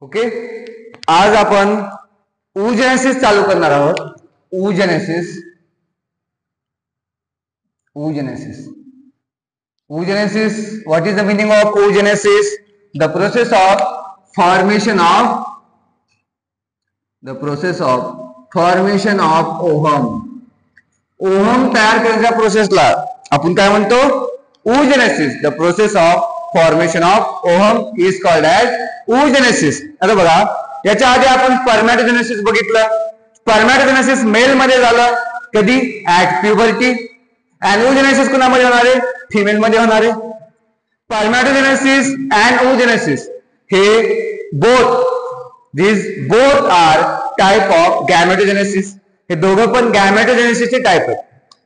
Okay, आज आपण oogenesis चालू करणार आहोत. oogenesis what is the meaning of oogenesis? The process of formation of ohm तयार करण्याच्या प्रोसेसला आपण काय म्हणतो? oogenesis. The process of formation of ohm is called as oogenesis. आता बघा, याच्या आधी आपण स्पर्मॅटोजेनेसिस बघितलं. स्पर्मॅटोजेनेसिस मेल मध्ये झालं कधी? At puberty. अँड oogenesis कोणामध्ये होणार आहे? फिमेल मध्ये होणार आहे. स्पर्मॅटोजेनेसिस अँड oogenesis हे बोथ आर टाइप ऑफ गॅमेटोजेनेसिस. हे दोघं पण गॅमेटोजेनेसिसचे टाइप आहेत.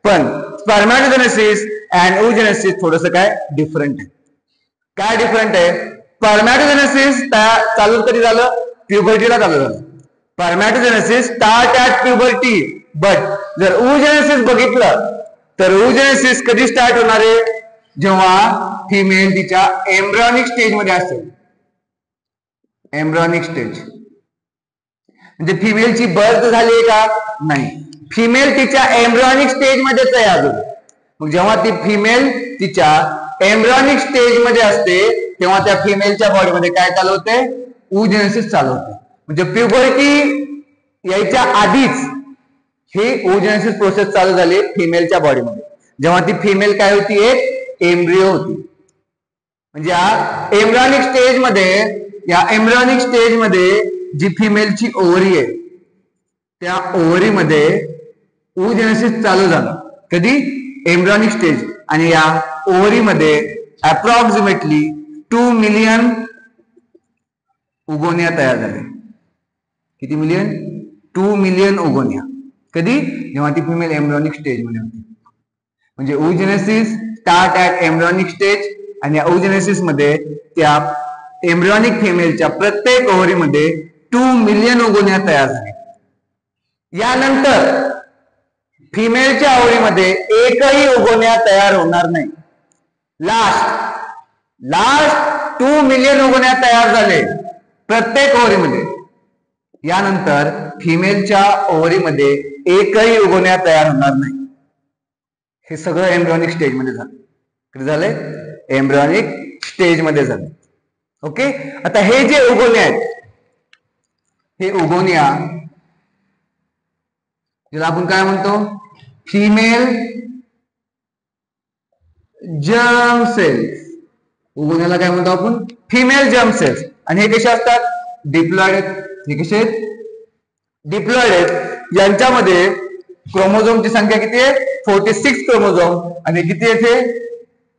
पण स्पर्मॅटोजेनेसिस अँड oogenesis थोडंसं काय डिफरंट आहे. काय डिफरंट आहे? स्पर्मॅटोजेनेसिस चालू कधी झालं? प्युबर्टीला चालू झालं. स्पर्मॅटोजेनेसिस स्टार्ट ॲट प्युबर्टी. बट जर oogenesis बघितलं तर oogenesis कधी स्टार्ट होणार आहे? जेव्हा फिमेल तिच्या एम्ब्रियॉनिक स्टेज मध्ये असेल. एम्ब्रियॉनिक स्टेज म्हणजे फिमेलची बर्थ झाली का? नाही, फिमेल तिच्या एम्ब्रियॉनिक स्टेज मध्येच आहे अजून. मग जेव्हा ती फिमेल तिच्या एम्ब्रियॉनिक स्टेज मध्ये असते तेव्हा त्या फिमेलच्या बॉडीमध्ये काय चालू होते? oogenesis चालू होते. म्हणजे प्युबर्टी यायच्या आधीच ही oogenesis प्रोसेस चालू झाली फिमेलच्या बॉडीमध्ये. जेव्हा ती फिमेल काय होती? एक एम्ब्रियो होती. म्हणजे या एम्ब्रियॉनिक स्टेज मध्ये जी फिमेलची ओव्हरी आहे त्या ओव्हरीमध्ये oogenesis चालू झालं. कधी? Embryonic stage. आणि या ओव्हरीमध्ये अप्रॉक्सिमेटली 2 मिलियन उगोनिया तयार झाले. किती मिलियन? 2 मिलियन उगोनिया. कधी? जेव्हा ती फिमेल एम्ब्रियॉनिक स्टेज मध्ये होती. म्हणजे oogenesis start at embryonic stage. आणि या oogenesis मध्ये त्या एम्ब्रियॉनिक फिमेलच्या प्रत्येक ओव्हरीमध्ये 2 मिलियन उगोनिया तयार झाले. यानंतर फिमेलच्या ओव्हरीमध्ये एकही उगोनिया तयार होणार नाही. लास्ट 2 मिलियन उगोनिया तयार झाले प्रत्येक ओव्हरीमध्ये. यानंतर फिमेलच्या ओव्हरीमध्ये एकही उगोनिया तयार होणार नाही. हे सगळं एम्ब्रियॉनिक स्टेज मध्ये झालं. किती झालंय? एम्ब्रियॉनिक स्टेज मध्ये झालं. ओके, आता हे जे उगोनिया आहेत हे उगोनिया ज्याला आपण काय म्हणतो? Female germ cells. उगोनियाला काय म्हणतो आपण? Female germ cells. आणि हे कसे असतात? डिप्लॉइड आहेत. हे कसे आहेत? डिप्लॉइड आहेत. यांच्यामध्ये क्रोमोझोमची संख्या किती आहे? 46 क्रोमोझोम. आणि किती येते?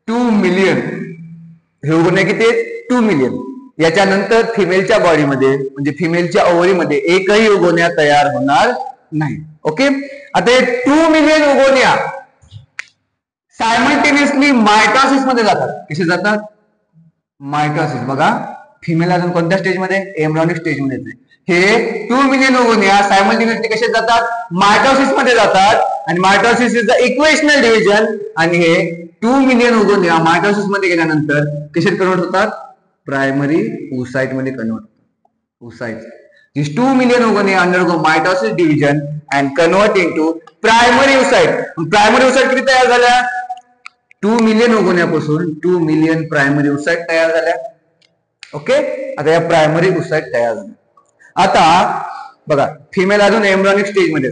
2 मिलियन. हे उगोनिया किती आहेत? 2 मिलियन. याच्यानंतर फिमेलच्या बॉडीमध्ये म्हणजे फिमेलच्या ओव्हरीमध्ये एकही उगोनिया तयार होणार नाही. ओके, आता हे 2 मिलियन उगोनिया सायमल्टेनियसली मायटॉसिस मध्ये जातात. कसे जातात? मायटॉसिस. बघा, फिमेल अजून कोणत्या स्टेज मध्ये? एम्ब्रियॉनिक स्टेज मध्ये. हे 2 मिलियन उगोनिया सायमल्टेनियसली कसे जातात? मायटॉसिस मध्ये जातात. आणि mitosis is the equational division. आणि हे 2 मिलियन उगोनिया मायटॉसिस मध्ये गेल्यानंतर कसे कन्वर्ट होतात? प्रायमरी oocyte मध्ये कन्वर्ट होतात. oocyte. These 2 million oogonia undergo mitosis division and convert into primary oocyte. Primary oocyte किती तयार झाल्या? 2 मिलियन oogonia पासून 2 मिलियन प्रायमरी oocyte तयार झाल्या. ओके, आता या प्रायमरी oocyte तयार झाल्या. आता बघा, फिमेल अजून एम्ब्रियॉनिक स्टेज मध्ये.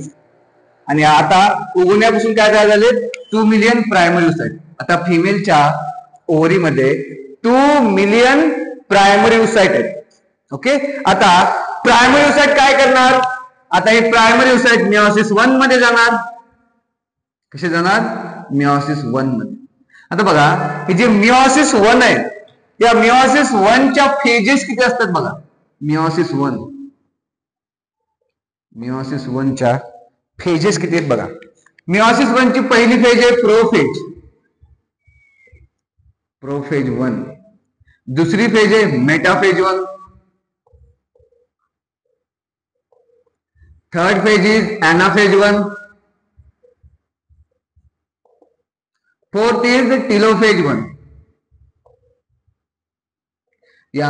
आणि आता उगोनियापासून काय तयार झाले? 2 मिलियन प्रायमरी oocyte. आता फिमेलच्या ओव्हरीमध्ये 2 मिलियन प्रायमरी oocyte आहेत. ओके, आता प्रायमरी oocyte काय करणार? आता हे प्रायमरी oocyte मिओसिस 1 मध्ये जाणार. कसे जाणार? मिओसिस 1 मध्ये. आता बघा, हे जे मिओसिस 1 आहे या मिओसिस 1 च्या फेजेस किती असतात? बघा, मिओसिस 1 च्या फेजेस किती आहेत? बघा, मिओसिस 1 ची पहिली फेज आहे प्रोफेज. प्रोफेज 1. दुसरी फेज आहे metaphase 1. Third phase is anaphase 1. Fourth is telophase 1. या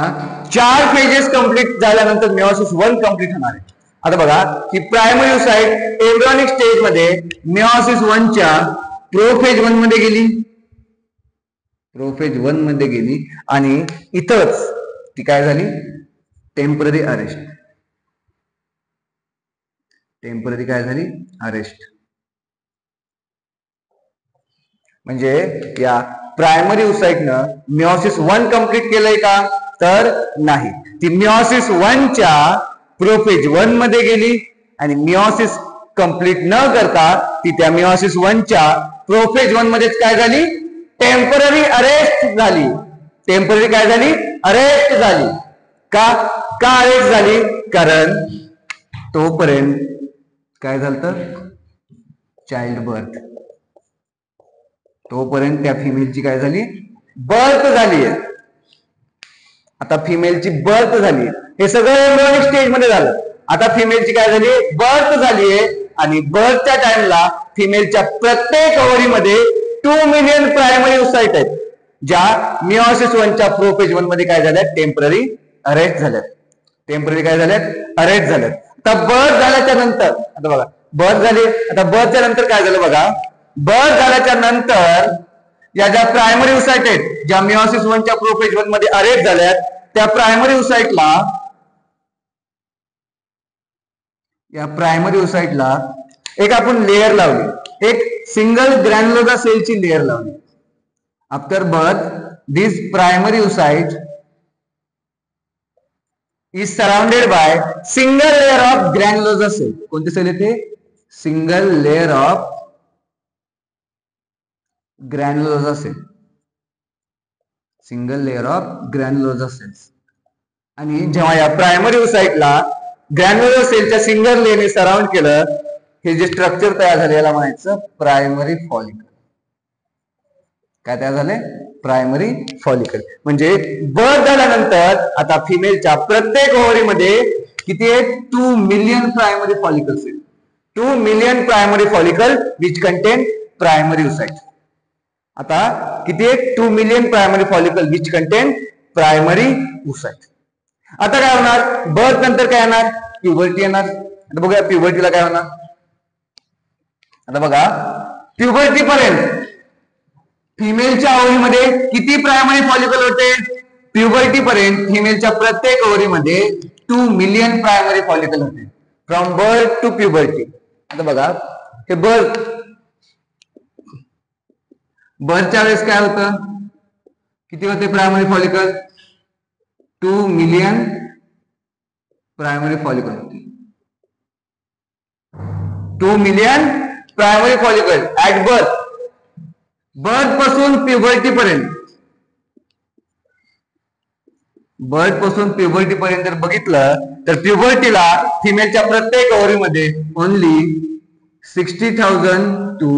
4 फेजेस कंप्लीट झाल्यानंतर मेयोसिस 1 कंप्लीट होणार आहे. आता बघा की प्रायमरी ओसाइट एम्ब्रियोनिक स्टेज मध्ये मेयोसिस 1 च्या प्रोफेज 1 मध्ये गेली, प्रोफेज 1 मध्ये गेली आणि इथंच ती काय झाली, टेम्पररी अरेस्ट. टेम्पररी काय झाली, अरेस्ट. म्हणजे या प्रायमरी ओसाइटनं मेयोसिस 1 कंप्लीट केलंय का, तर नाही. ती मेयोसिस 1 च्या प्रोफेज 1 मध्ये गेली आणि मेयोसिस कंप्लीट न करता ती त्या मेयोसिस 1 च्या प्रोफेज 1 मध्येच काय झाली, टेम्पररी अरेस्ट झाली. टेम्पररी काय झाली, अरेस्ट झाली. का अरेस्ट झाली, कारण तोपर्यंत काय झालं, चाइल्ड बर्थ. तोपर्यंत त्या फिमेलची काय झाली, बर्थ झाली आहे. आता फिमेलची बर्थ झाली, हे सगळं एम्ब्रियोनिक स्टेज मध्ये झालं. आता फिमेलची काय झाली, बर्थ झाली आहे आणि बर्थच्या टाइमला फिमेलच्या प्रत्येक ओव्हरीमध्ये 2 मिलियन प्रायमरी ओसाइट आहेत, ज्या मेयोसिस 1 च्या प्रोफेज 1 मध्ये काय झाल्यात, टेम्पररी अरेस्ट झाल्यात. टेम्पररी काय झाल्यात, अरेस्ट झाल्यात. आता बर्थ झाल्याच्या नंतर, आता बघा बर्थ झाली, आता बर्थच्या नंतर काय झालं बघा, बर्थ झाल्याच्या नंतर या ज्या प्रायमरी ओसाइट आहेत, ज्या मेयोसिस 1 च्या प्रोफेज 1 मध्ये अरेस्ट झाल्यात, त्या प्रायमरी ओसाइटला, या प्रायमरी ओसाइटला एक आपण लेयर लावली, एक सिंगल ग्रॅन्युलोजा सेलची लेयर लावली. After birth this primary oocyte is surrounded by single layer of granulosa cell. कोणती सेल येते, single layer of granulosa cell. Single layer of granulosa cells. आणि जेव्हा या प्रायमरी ओसाइटला ग्रॅन्युलोजा सेलच्या सिंगल लेयरने सराउंड केलं, हे जे स्ट्रक्चर तयार झाले याला म्हणायचं प्रायमरी फॉलिकल. काय तयार झाले, प्रायमरी फॉलिकल. म्हणजे बर्थ झाल्यानंतर आता फिमेलच्या प्रत्येक ओव्हरीमध्ये किती आहेत, 2 मिलियन प्रायमरी फॉलिकल्स आहेत. 2 million primary follicle which contain primary oocyte. आता किती आहेत, 2 million primary follicle which contain primary oocyte. आता काय होणार, बर्थ नंतर काय येणार, प्युबर्टी येणार. आता बघूया प्युबर्टीला काय होणार. आता बघा प्युबर्टी पर्यंत फिमेलच्या ओव्हरीमध्ये किती प्रायमरी फॉलिकल होते, प्युबर्टी पर्यंत फिमेलच्या प्रत्येक ओव्हरीमध्ये 2 मिलियन प्रायमरी फॉलिकल होते, फ्रॉम बर्थ टू प्युबर्टी. आता बघा हे बर्थच्या वेळेस काय होतं, किती होते primary follicle, 2 million primary follicle होते. 2 million primary follicle at birth. Birth पासून प्युबर्टी पर्यंत, बर्थ पासून प्युबर्टी पर्यंत जर बघितलं तर प्युबर्टीला फिमेलच्या प्रत्येक ओव्हरीमध्ये ओनली 60,000 टू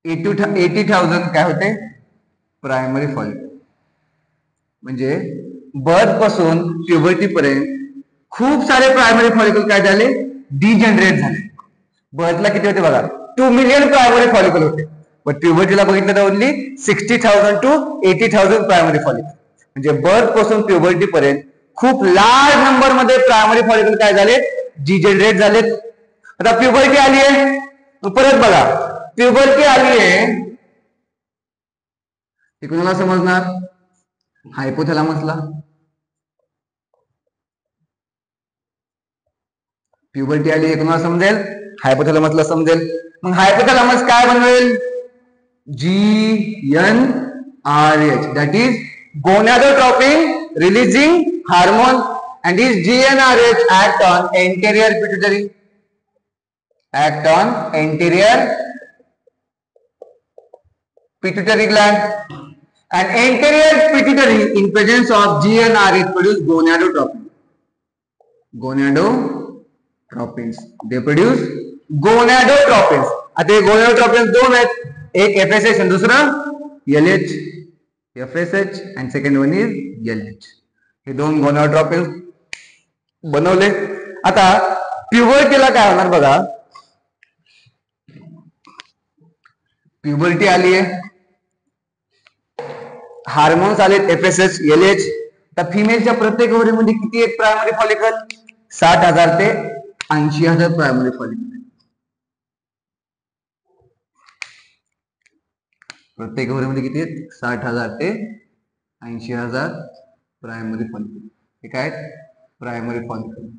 80,000 काय होते, प्रायमरी फॉलिकल. म्हणजे बर्थ पासून प्युबर्टी पर्यंत खूप सारे प्रायमरी फॉलिकल काय झाले, डिजनरेट झाले. बर्थला किती होते बघा, 2 मिलियन प्रायमरी फॉलिकल होते, पण प्युबर्टीला बघितलं तर ओनली 60,000 टू 80,000 प्रायमरी फॉलिकल. म्हणजे बर्थ पासून प्युबर्टी पर्यंत खूप लार्ज नंबर मध्ये प्रायमरी फॉलिकल काय झाले, डिजनरेट झालेत. आता प्युबर्टी आली आहे, परत बघा प्युबर्टी आली आहे, हे कोणाला समजणार, हायपोथॅलॅमसला. प्युबर्टी आली हे कोणाला समजेल, हायपोथॅलॅमसला समजेल. मग हायपोथॅलॅमस काय बनवेल, GnRH, that is gonadotropin releasing hormone, and this GnRH act on anterior pituitary, act on anterior pituitary gland, and anterior pituitary in presence of GnRH produce gonadotropin. Gonadotropins, they produce gonadotropins. आता gonadotropins दोन आहेत, एक FSH आणि दुसरं LH. FSH and second one is LH. हे दोन gonadotropins बनवले. आता प्युबर्टीला काय होणार बघा, प्युबर्टी आली आहे, हार्मोन्स आलेत FSH LH, तर फिमेलच्या प्रत्येक ओव्हरीमध्ये किती आहेत प्रायमरी फॉलिकल? 60,000 ते 80,000 प्रायमरी फॉलिकल. प्रत्येक ओव्हरीमध्ये किती आहेत? 60,000 ते 80,000 प्रायमरी फॉलिकल. हे काय प्रायमरी फॉलिकल.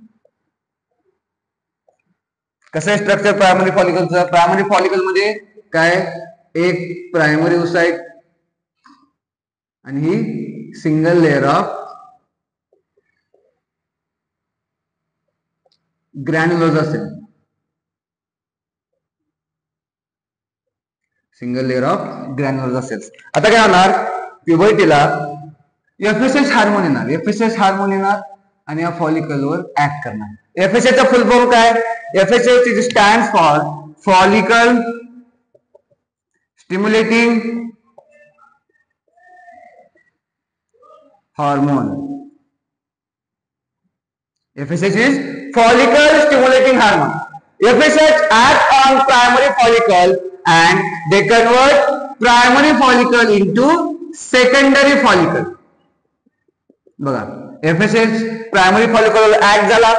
कसं आहे स्ट्रक्चर प्रायमरी फॉलिकलचं? प्रायमरी फॉलिकल मध्ये काय, एक प्रायमरी ओसाइट आणि ही single layer of granulosa cell. Single layer of granulosa cells. आता काय होणार? प्युबर्टीला एफएसएच हार्मोन येणार. एफएसएच हार्मोन येणार आणि या फॉलिकलवर ऍक्ट करणार. एफएसएच चा फुल फॉर्म काय? FSH is stands for follicle stimulating hormone. FSH is follicle stimulating hormone. FSH act on primary follicle and they convert primary follicle into secondary follicle. बघा, FSH primary follicle act झाला,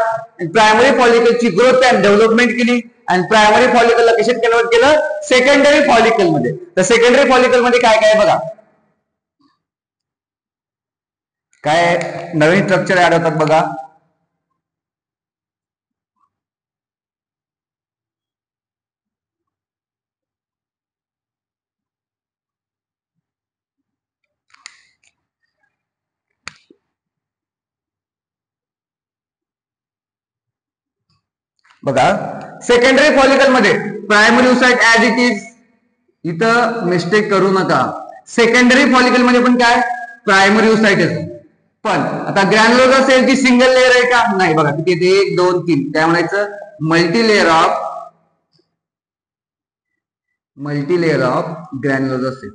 primary फॉलिकलची growth and development केली आणि primary फॉलिकलला कशात convert केलं? Secondary follicle मध्ये. तर secondary follicle मध्ये काय काय बघा, काय नवीन स्ट्रक्चर ऍड होतात बघा. बघा, सेकंडरी फॉलिकल मध्ये primary oocyte as it is. इथं मिस्टेक करू नका. सेकंडरी फॉलिकल मध्ये पण काय प्रायमरी ओसाइट आहे. पण आता ग्रॅन्युलोसा सेलची सिंगल लेअर आहे का? नाही. बघा किती येते? 1 2 3. काय म्हणायचं? Multi layer of granulosa cell.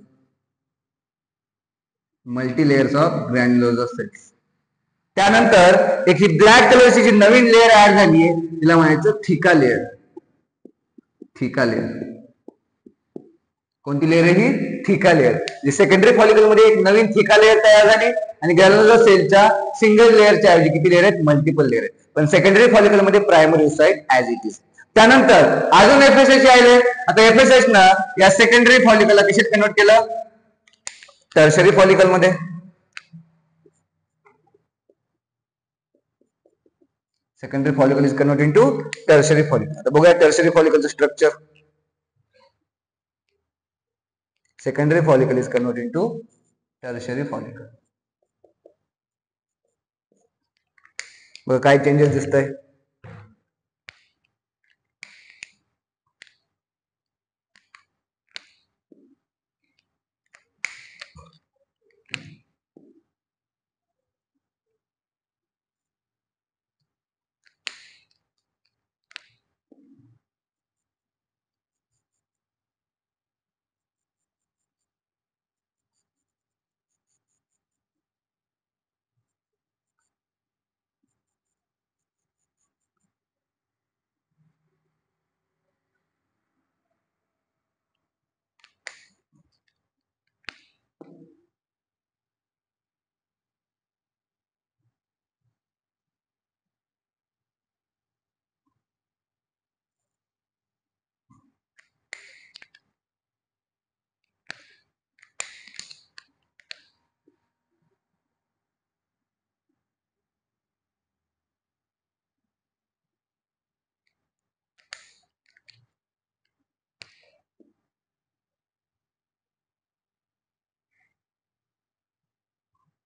Multi layers of granulosa cells. त्यानंतर एक ही ब्लॅक कलरची जी नवीन लेअर ऍड झाली आहे तिला म्हणायचं थिका लेअर. थिका लेअर. कोणती लेअर आहे ही? थिका लेअर. जी सेकंडरी फॉलिकल मध्ये एक नवीन थिका लेअर तयार झाली आणि ग्रॅन्युलोसा सेलच्या सिंगल लेअरच्या ऐवजी किती लेअर आहेत? मल्टिपल लेअर आहेत. पण सेकंडरी फॉलिकल मध्ये primary oocyte as it is. त्यानंतर अजून एफएसएच आले. आता एफएसएच ना या सेकंडरी फॉलिकलला कशात कन्वर्ट केलं? टर्शरी फॉलिकल मध्ये. Secondary follicle is convert into tertiary follicle. आता बघूया टर्शरी फॉलिकलचं structure. Secondary follicle is convert into tertiary follicle. बघा काय चेंजेस दिसत आहे.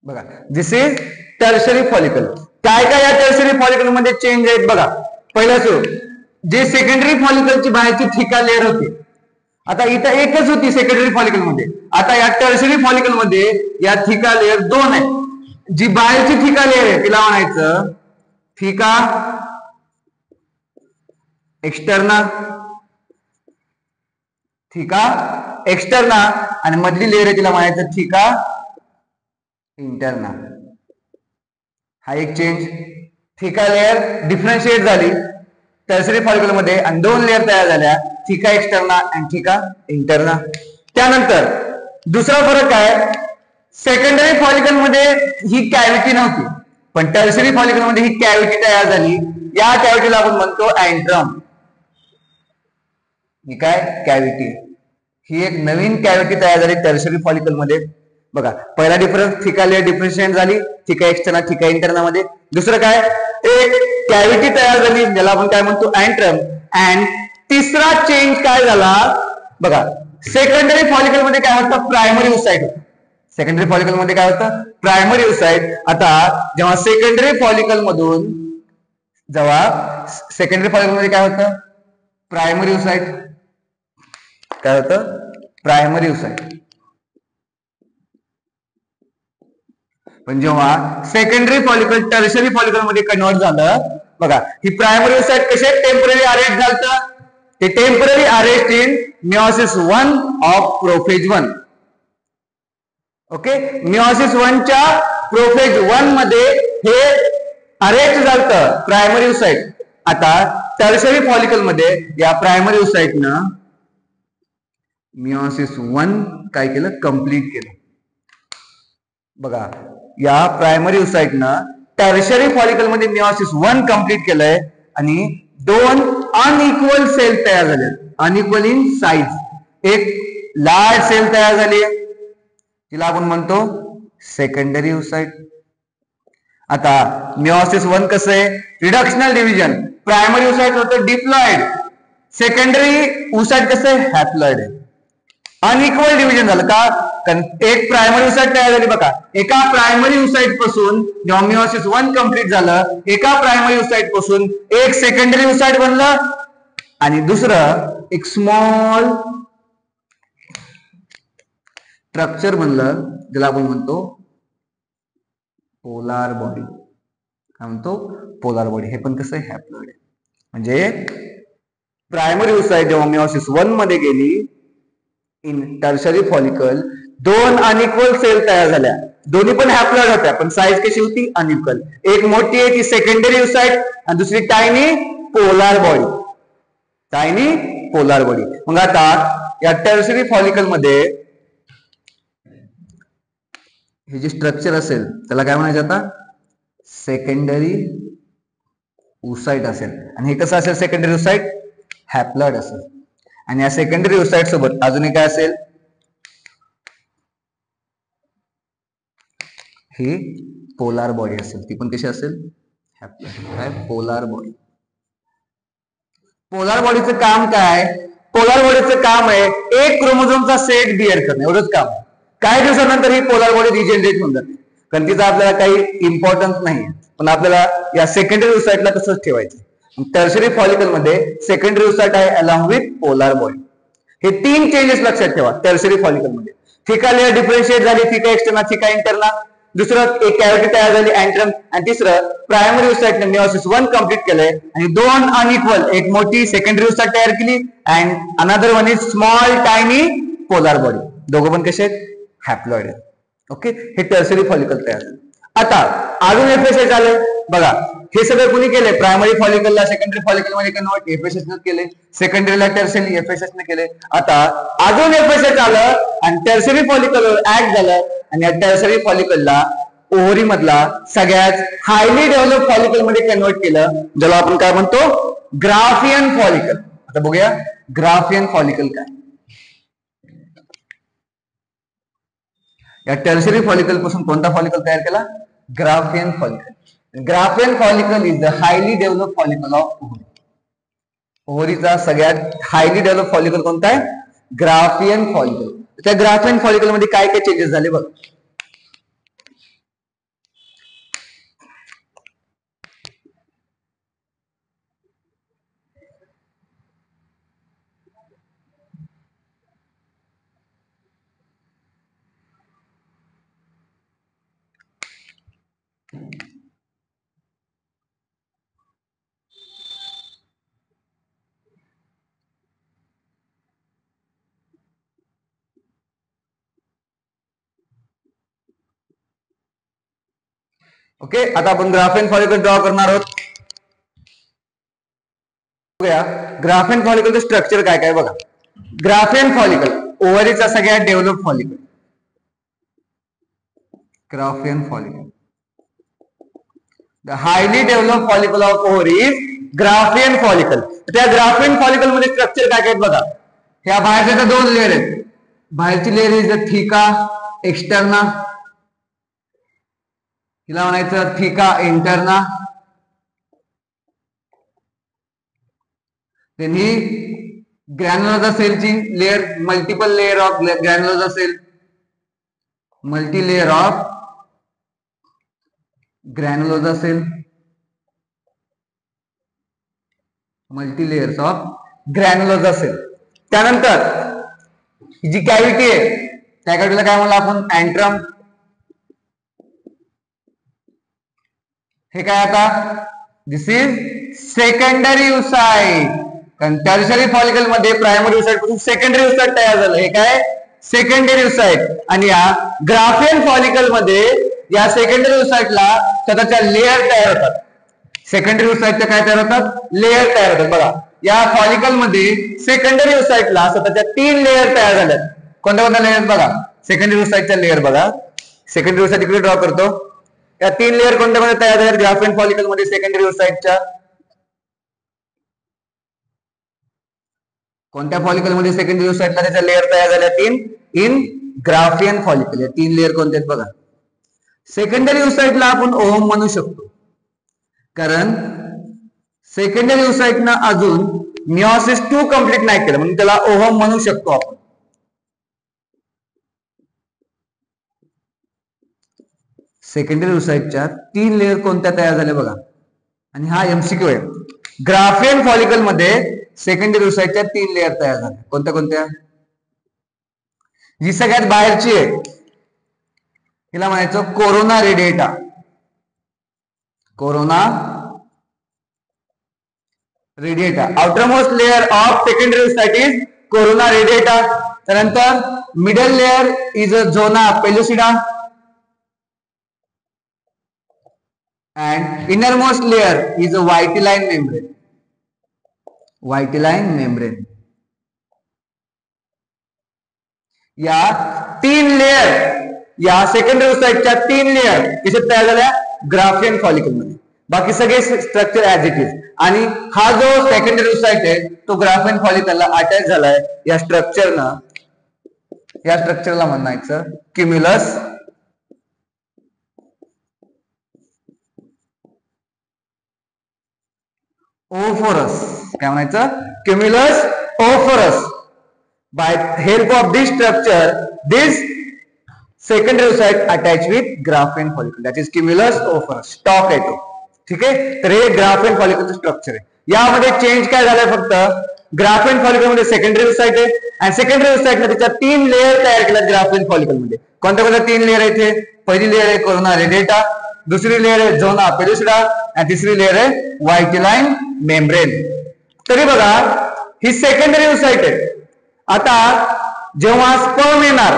बघा, दिस इज टर्शरी फॉलिकल. काय काय या टर्शरी फॉलिकल मध्ये चेंज आहेत बघा. पहिला सुरू जे सेकंडरी फॉलिकलची बाहेरची थिका लेअर होती, आता इथं एकच होती सेकंडरी फॉलिकल मध्ये. आता या टर्शरी फॉलिकल मध्ये या थिका लेअर 2 आहे. जी बाहेरची थिका लेअर आहे तिला म्हणायचं थिका एक्सटर्ना. थिका एक्सटर्ना आणि मधली लेअर आहे तिला म्हणायचं थिका इंटरना. हा एक चेंज. थिका लेअर डिफरन्शिएट झाली टर्शरी फॉलिकल मध्ये आणि 2 लेअर तयार झाल्या, थिका एक्सटर्ना आणि थिका इंटरना. त्यानंतर दुसरा फरक काय? सेकंडरी फॉलिकल मध्ये ही कॅव्हिटी नव्हती, पण टर्शरी फॉलिकल मध्ये ही कॅव्हिटी तयार झाली. या कॅव्हिटीला आपण म्हणतो अँट्रम. ही काय कॅव्हिटी, ही एक नवीन कॅव्हिटी तयार झाली टर्शरी फॉलिकल मध्ये. बघा, पहिला डिफरन्स थिका लेअर डिफरन्शिएट झाली, थिका एक्सटर्ना थिका इंटर्ना मध्ये. दुसरं काय, एक कॅव्हिटी तयार झाली ज्याला आपण काय म्हणतो अँट्रम. अँड तिसरा चेंज काय झाला बघा, सेकंडरी फॉलिकल मध्ये काय होतं प्रायमरी ओसाइट. सेकंडरी फॉलिकल मध्ये काय होतं प्रायमरी ओसाइट. आता जेव्हा सेकंडरी फॉलिकल मधून सेकंडरी फॉलिकल मध्ये काय होतं प्रायमरी ओसाइट, काय होतं प्रायमरी ओसाइट. पण जेव्हा सेकंडरी फॉलिकल टर्शरी फॉलिकल मध्ये कन्वर्ट झालं, बघा ही प्रायमरी ओसाइट कसे टेम्पररी अरेस्ट झालं. ते temporary arrest in meiosis 1 of prophase 1. Okay, meiosis 1 च्या प्रोफेज 1 मध्ये हे अरेस्ट झालं प्रायमरी ओसाइट. आता टर्शरी फॉलिकल मध्ये या प्रायमरी ओसाइटनं मिओसिस 1 काय केलं कंप्लीट केलं. बघा, या प्रायमरी ओसाइटनं टर्शरी फॉलिकल मध्ये मिओसिस 1 कंप्लीट केलंय आणि दोन अनइक्वल सेल तयार झाले, अनइक्वल इन साइज. एक लार्ज सेल तयार झाली, तिला आपण म्हणतो सेकंडरी ओसाइट. आता मिओसिस 1 कसं आहे रिडक्शनल डिव्हिजन. प्रायमरी ओसाइट होतं डिप्लॉइड, सेकंडरी ओसाइट कसं आहे हॅप्लॉइड आहे. अनइक्वल डिव्हिजन झालं का, एक प्रायमरी ओसाइट तयार झाली. बघा, एका प्रायमरी ओसाइट पासून जेव्हा मिओसिस 1 कंप्लीट झालं, एका प्रायमरी ओसाइट पासून एक सेकंडरी ओसाइट बनलं आणि दुसरं एक स्मॉल स्ट्रक्चर बनलं ज्याला आपण म्हणतो पोलार बॉडी. काय म्हणतो पोलार बॉडी. हे पण कसं आहे हॅप्लॉइड आहे. म्हणजे प्रायमरी ओसाइट जेव्हा मिओसिस 1 मध्ये गेली इन टर्शरी फॉलिकल, दोन अनइक्वल सेल तयार झाल्या. दोन्ही पण हॅप्लॉइड होत्या, पण साईज कशी होती अनइक्वल. एक मोठी आहे ती सेकंडरी ओसाइट आणि दुसरी tiny polar body. Tiny polar body. मग आता या टर्शरी फॉलिकल मध्ये हे जे स्ट्रक्चर असेल त्याला काय म्हणायचं आता सेकंडरी ओसाइट असेल. आणि हे कसं असेल सेकंडरी ओसाइट हॅप्लॉइड असेल. आणि या सेकंडरी ओसाइट सोबत अजून काय असेल, ही पोलार बॉडी असेल. ती पण कशी असेल काय पोलार बॉडी. पोलार बॉडीचं काम काय, पोलार बॉडीचं काम आहे एक क्रोमोझोमचा सेट बिअर करणं, एवढंच काम. काही दिवसानंतर ही पोलार बॉडी रिजनरेट होऊन जाते, कारण तिचा आपल्याला काही इम्पॉर्टन्स नाही. पण आपल्याला या सेकंडरी ओसाइटला तसंच ठेवायचं. टर्शरी फॉलिकल मध्ये सेकंडरी ओसाइट आहे अलॉंग विथ पोलार बॉडी. हे तीन चेंजेस लक्षात ठेवा टर्शरी फॉलिकल मध्ये. थिका लेअर डिफरन्शिएट झाली, थिका एक्सटर्ना थिका इंटर्ना. दुसरं एक कॅव्हिटी तयार झाली अँट्रम. आणि तिसरं प्रायमरी ओसाइटने मिओसिस 1 कंप्लीट केलंय आणि दोन अनइक्वल, एक मोठी सेकंडरी ओसाइट तयार केली and another one is small tiny polar body. दोघं पण कसे आहेत हॅप्लॉइड आहेत. ओके, हे टर्शरी फॉलिकल तयार झालं. आता अजून एफएसएच आले. बघा, हे सगळं कुणी केले प्रायमरी फॉलिकलला सेकंडरी फॉलिकल मध्ये कन्वर्ट एफएसएच ने केले, सेकंडरीला टर्शरी एफएसएच ने केले. आता अजून एफएसएच आलं आणि टर्शरी फॉलिकल ऍक्ट झालं आणि या टर्शरी फॉलिकलला ओव्हरी मधला सगळ्यात हायली डेव्हलप फॉलिकल मध्ये कन्वर्ट केलं, ज्याला आपण काय म्हणतो ग्राफियन फॉलिकल. आता बघूया ग्राफियन फॉलिकल काय. या टर्शरी फॉलिकल पासून कोणता फॉलिकल तयार केला Graafian follicle. Graafian follicle is the highly develop follicle of ovary. ओव्हरीचा सगळ्यात हायली डेव्हलप फॉलिकल कोणता आहे ग्राफियन फॉलिकल. त्या ग्राफियन फॉलिकल मध्ये काय काय चेंजेस झाले बघ. ओके, आता आपण ग्राफियन फॉलिकल ड्रॉ करणार आहोत. ग्राफियन फॉलिकलचं स्ट्रक्चर काय काय बघा. ग्राफियन फॉलिकल ओव्हरीचा सगळ्यात develop follicle. Graafian follicle. The highly developed follicle of ovary is Graafian follicle. त्या Graafian follicle मध्ये स्ट्रक्चर काय काय बघा. ह्या बाहेरच्या दोन लेअर आहेत. बाहेरची लेअर इज थिका एक्सटर्ना, हिला म्हणायचं थिका इंटरना. ही ग्रॅन्युलोसा सेलची layer, multiple layer of granulosa cell, multi layer of granulosa cell, multi layers of granulosa cell. त्यानंतर जी कॅव्हिटी आहे त्या कॅव्हिटीला काय म्हणलं आपण, अँट्रम. हे काय आता, दिस इज सेकंडरी युसाइट. कारण टर्शरी फॉलिकल मध्ये प्रायमरी युसाइट पासून सेकंडरी युसाइट तयार झालं. हे काय, सेकंडरी युसाइट. आणि या ग्राफियन फॉलिकल मध्ये या सेकंडरी युसाइटला स्वतःच्या लेअर तयार होतात. सेकंडरी युसाइटच्या काय तयार होतात, लेअर तयार होतात. बघा या फॉलिकल मध्ये सेकंडरी युसाइटला स्वतःच्या 3 लेअर तयार झाल्यात. कोणत्या कोणत्या लेअर बघा, सेकंडरी युसाइटच्या लेअर बघा. सेकंडरी युसाइट इकडे ड्रॉ करतो. या 3 लेअर कोणत्या कोणत्या तयार झाल्यात ग्राफियन फॉलिकल मध्ये सेकंडरी युसाइटच्या. कोणत्या फॉलिकल मध्ये सेकंडरी युसाइटला त्याच्या लेअर तयार झाल्या 3, इन ग्राफियन फॉलिकल. या 3 लेअर कोणत्या आहेत बघा. सेकंडरी युसाइटला आपण ओहम म्हणू शकतो, कारण सेकंडरी युसाइटनं अजून मिओसिस 2 कंप्लीट नाही केलं, म्हणून त्याला ओहम म्हणू शकतो आपण. सेकंडरी युसाइटच्या 3 लेअर कोणत्या तयार झाल्या बघा. आणि हा एमसीक्यू आहे. ग्राफियन फॉलिकल मध्ये सेकंडरी युसाइटच्या 3 लेअर तयार झाल्या. कोणत्या कोणत्या, जी सगळ्यात बाहेरची आहे हिला म्हणायचं corona radiata. Corona radiata. Outermost layer of secondary oocyte is corona radiata. त्यानंतर middle layer is zona pellucida and innermost layer is a vitelline membrane. Vitelline membrane. या 3 लेअर, या सेकंडरी युसाइटच्या 3 लेअर कशात तयार झाल्या, ग्राफियन फॉलिकल मध्ये. बाकी सगळे structure as it is. आणि हा जो सेकंडरी युसाइट आहे तो ग्राफियन फॉलिकलला अटॅच झालाय. या स्ट्रक्चरला म्हणायचं क्युम्युलस ओफोरस. काय म्हणायचं, cumulus oophorus. By help of this structure this secondary oocyte attach with Graafian follicle, that is cumulus oophorus. Stuck आहे तो. ठीक आहे, तर हे ग्राफियन फॉलिकलचं स्ट्रक्चर आहे. यामध्ये चेंज काय झालंय, फक्त ग्राफियन फॉलिकल मध्ये सेकंडरी युसाइट आहे आणि सेकंडरी युसाइटने त्याच्या 3 लेअर तयार केल्या ग्राफियन फॉलिकल मध्ये. कोणत्या कोणत्या 3 लेअर आहेत, पहिली लेअर आहे कोरोना रेडिएटा, दुसरी लेअर आहे झोना पेलुसिडा आणि तिसरी लेअर आहे व्हाइटलाइन मेम्ब्रेन. तरी बघा ही सेकंडरी युसाइट आहे. आता जेव्हा स्पर्म येणार,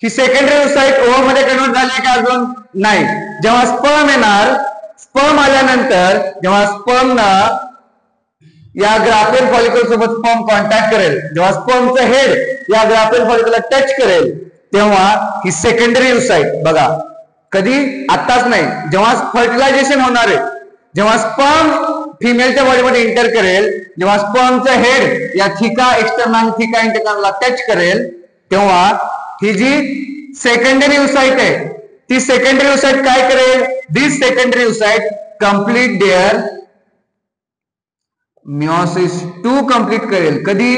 ही सेकंडरी युसाइट ओव्हम मध्ये कन्वर्ट झाली का अजून नाही. जेव्हा स्पर्म येणार, स्पर्म आल्यानंतर जेव्हा स्पर्म ना या ग्राफियन फॉलिकल सोबत स्पर्म कॉन्टॅक्ट करेल, जेव्हा स्पर्मचं हेड या ग्राफियन फॉलिकलला टच करेल, तेव्हा ही सेकंडरी युसाइट बघा, कधी आत्ताच नाही, जेव्हा फर्टिलायझेशन होणार आहे, जेव्हा स्पर्म फिमेलच्या बॉडीमध्ये इंटर करेल, जेव्हा स्पर्मचं हेड या थिका एक्सटर्ना आणि थिका इंटरनाला टच करेल, तेव्हा ही जी सेकंडरी युसाइट आहे ती सेकंडरी युसाइट काय करेल, this secondary oocyte complete their meiosis 2 complete करेल. कधी,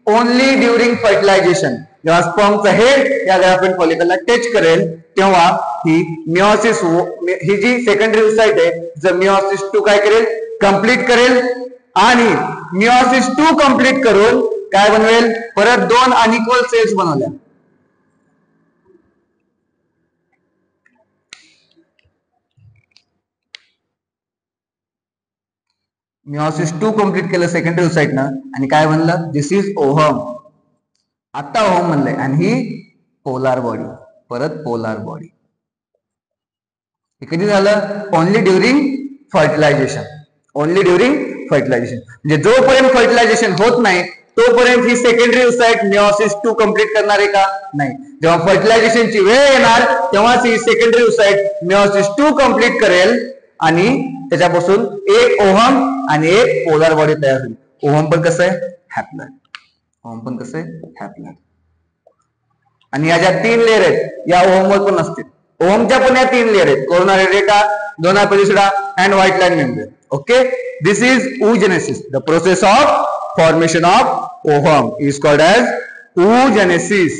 ओनली ड्युरिंग फर्टिलायझेशन. जेव्हा स्पर्मचं हेड या ग्राफियन फॉलिकलला टच करेल तेव्हा ही मिओसिस, ही जी सेकंडरी युसाइट आहे जर मिओसिस 2 काय करेल, कंप्लीट करेल. आणि मिओसिस 2 कंप्लीट करून काय बनवेल, परत 2 अनइक्वल सेल्स बनवल्या. मिओसिस 2 कंप्लीट केलं सेकंडरी युसाइटनं आणि काय बनलं, दिस इज ओहम. आता ओहम म्हणलंय. आणि ही पोलार बॉडी, परत पोलार बॉडी. हे कधी झालं, only during fertilisation. Only during fertilisation म्हणजे जोपर्यंत फर्टिलायझेशन होत नाही तोपर्यंत ही सेकंडरी ओसाइट मेयोसिस 2 कंप्लीट करणार आहे का? नाही. जेव्हा फर्टिलायझेशनची वेळ येणार तेव्हाच ही सेकंडरी ओसाइट मेयोसिस 2 कंप्लीट करेल आणि त्याच्यापासून एक ओहम आणि एक पोलर बॉडी तयार होईल. ओहम पण कसं आहे? हॅप्लॉइड. ओहम पण कसं आहे? हॅप्लॉइड. आणि या ज्या 3 लेअर आहेत या ओहमवर पण असतील. ओहमच्या पण या 3 लेअर आहेत, कोरोना रेडिएटा, दोना pellucida and white line membrane. Okay, this is oogenesis. The process of formation of ovum is called as oogenesis.